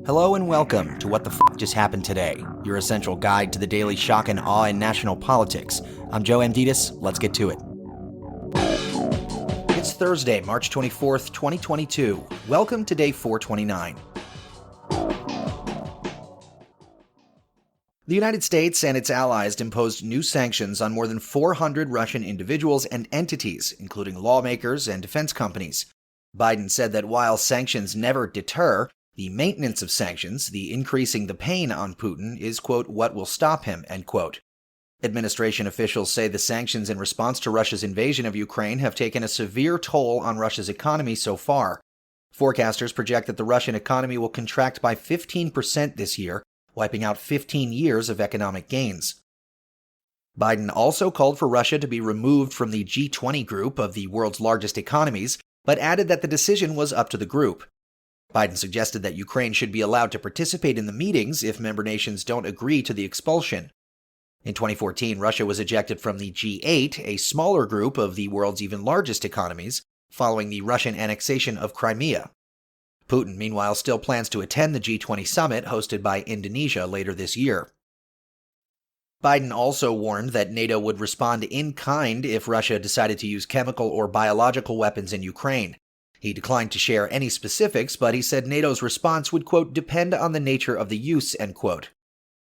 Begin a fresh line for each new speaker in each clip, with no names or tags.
Hello and welcome to What the F*** Just Happened Today, your essential guide to the daily shock and awe in national politics. I'm Joe Amditis. Let's get to it. It's Thursday, March 24th, 2022. Welcome to day 429. The United States and its allies imposed new sanctions on more than 400 Russian individuals and entities, including lawmakers and defense companies. Biden said that while sanctions never deter, the maintenance of sanctions, the increasing the pain on Putin, is, quote, what will stop him, end quote. Administration officials say the sanctions in response to Russia's invasion of Ukraine have taken a severe toll on Russia's economy so far. Forecasters project that the Russian economy will contract by 15% this year, wiping out 15 years of economic gains. Biden also called for Russia to be removed from the G20 group of the world's largest economies, but added that the decision was up to the group. Biden suggested that Ukraine should be allowed to participate in the meetings if member nations don't agree to the expulsion. In 2014, Russia was ejected from the G8, a smaller group of the world's even largest economies, following the Russian annexation of Crimea. Putin, meanwhile, still plans to attend the G20 summit hosted by Indonesia later this year. Biden also warned that NATO would respond in kind if Russia decided to use chemical or biological weapons in Ukraine. He declined to share any specifics, but he said NATO's response would, quote, depend on the nature of the use, end quote.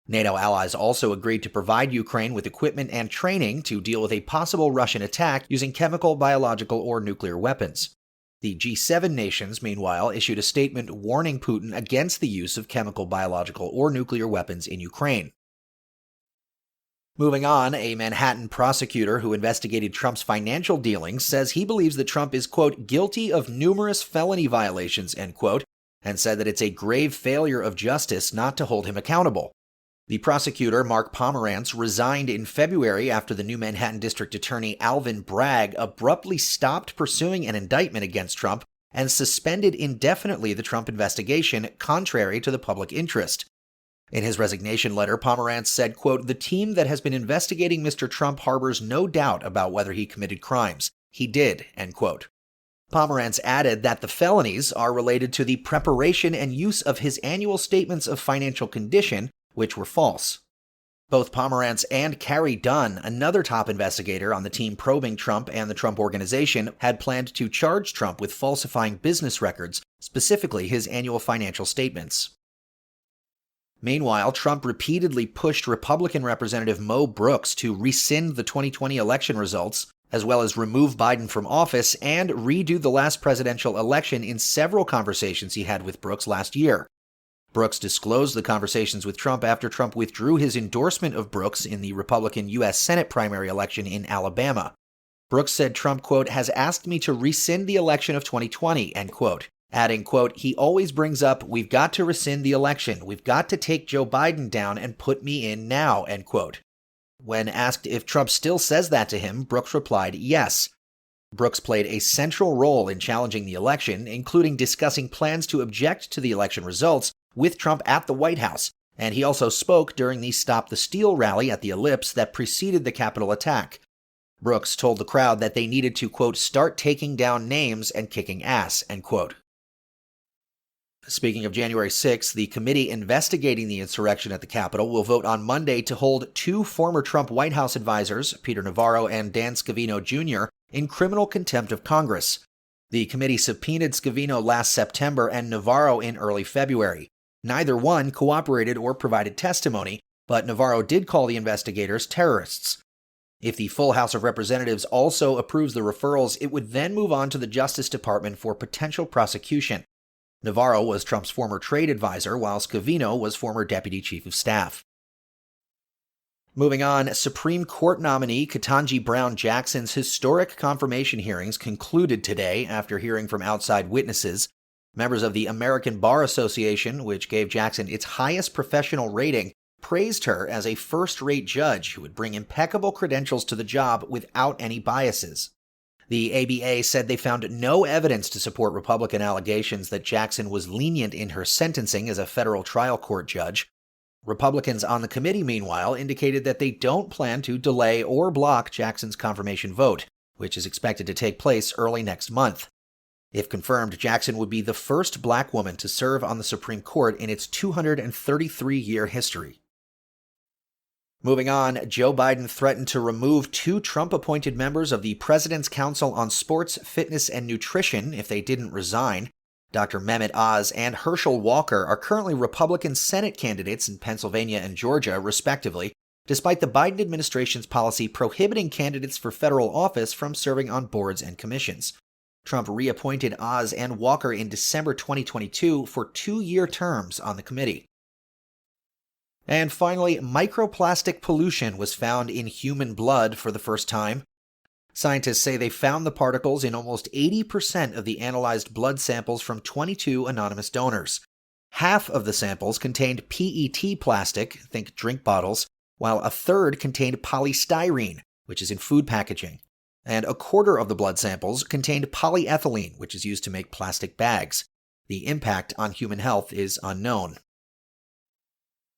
NATO allies also agreed to provide Ukraine with equipment and training to deal with a possible Russian attack using chemical, biological, or nuclear weapons. The G7 nations, meanwhile, issued a statement warning Putin against the use of chemical, biological, or nuclear weapons in Ukraine. Moving on, a Manhattan prosecutor who investigated Trump's financial dealings says he believes that Trump is, quote, guilty of numerous felony violations, end quote, and said that it's a grave failure of justice not to hold him accountable. The prosecutor, Mark Pomerantz, resigned in February after the new Manhattan District Attorney Alvin Bragg abruptly stopped pursuing an indictment against Trump and suspended indefinitely the Trump investigation, contrary to the public interest. In his resignation letter, Pomerantz said, quote, the team that has been investigating Mr. Trump harbors no doubt about whether he committed crimes. He did, end quote. Pomerantz added that the felonies are related to the preparation and use of his annual statements of financial condition, which were false. Both Pomerantz and Carrie Dunn, another top investigator on the team probing Trump and the Trump Organization, had planned to charge Trump with falsifying business records, specifically his annual financial statements. Meanwhile, Trump repeatedly pushed Republican Representative Mo Brooks to rescind the 2020 election results, as well as remove Biden from office and redo the last presidential election in several conversations he had with Brooks last year. Brooks disclosed the conversations with Trump after Trump withdrew his endorsement of Brooks in the Republican U.S. Senate primary election in Alabama. Brooks said Trump, quote, has asked me to rescind the election of 2020, end quote. Adding, quote, he always brings up, we've got to rescind the election. We've got to take Joe Biden down and put me in now, end quote. When asked if Trump still says that to him, Brooks replied, yes. Brooks played a central role in challenging the election, including discussing plans to object to the election results with Trump at the White House, and he also spoke during the Stop the Steal rally at the Ellipse that preceded the Capitol attack. Brooks told the crowd that they needed to, quote, start taking down names and kicking ass, end quote. Speaking of January 6th, the committee investigating the insurrection at the Capitol will vote on Monday to hold two former Trump White House advisors, Peter Navarro and Dan Scavino Jr., in criminal contempt of Congress. The committee subpoenaed Scavino last September and Navarro in early February. Neither one cooperated or provided testimony, but Navarro did call the investigators terrorists. If the full House of Representatives also approves the referrals, it would then move on to the Justice Department for potential prosecution. Navarro was Trump's former trade advisor, while Scavino was former deputy chief of staff. Moving on, Supreme Court nominee Ketanji Brown Jackson's historic confirmation hearings concluded today after hearing from outside witnesses. Members of the American Bar Association, which gave Jackson its highest professional rating, praised her as a first-rate judge who would bring impeccable credentials to the job without any biases. The ABA said they found no evidence to support Republican allegations that Jackson was lenient in her sentencing as a federal trial court judge. Republicans on the committee, meanwhile, indicated that they don't plan to delay or block Jackson's confirmation vote, which is expected to take place early next month. If confirmed, Jackson would be the first black woman to serve on the Supreme Court in its 233-year history. Moving on, Joe Biden threatened to remove 2 Trump-appointed members of the President's Council on Sports, Fitness, and Nutrition if they didn't resign. Dr. Mehmet Oz and Herschel Walker are currently Republican Senate candidates in Pennsylvania and Georgia, respectively, despite the Biden administration's policy prohibiting candidates for federal office from serving on boards and commissions. Trump reappointed Oz and Walker in December 2022 for 2-year terms on the committee. And finally, microplastic pollution was found in human blood for the first time. Scientists say they found the particles in almost 80% of the analyzed blood samples from 22 anonymous donors. Half of the samples contained PET plastic, think drink bottles, while a third contained polystyrene, which is in food packaging. And a quarter of the blood samples contained polyethylene, which is used to make plastic bags. The impact on human health is unknown.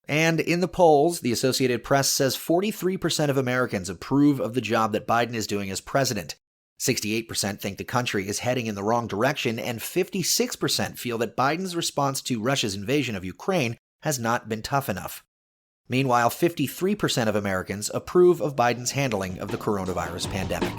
And in the polls, the Associated Press says 43% of Americans approve of the job that Biden is doing as president. 68% think the country is heading in the wrong direction, and 56% feel that Biden's response to Russia's invasion of Ukraine has not been tough enough. Meanwhile, 53% of Americans approve of Biden's handling of the coronavirus pandemic.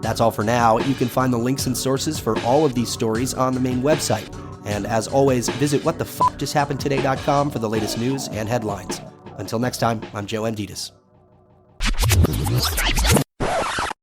That's all for now. You can find the links and sources for all of these stories on the main website. And as always, visit whatthefjusthappenedtoday.com for the latest news and headlines. Until next time, I'm Joe Amditas.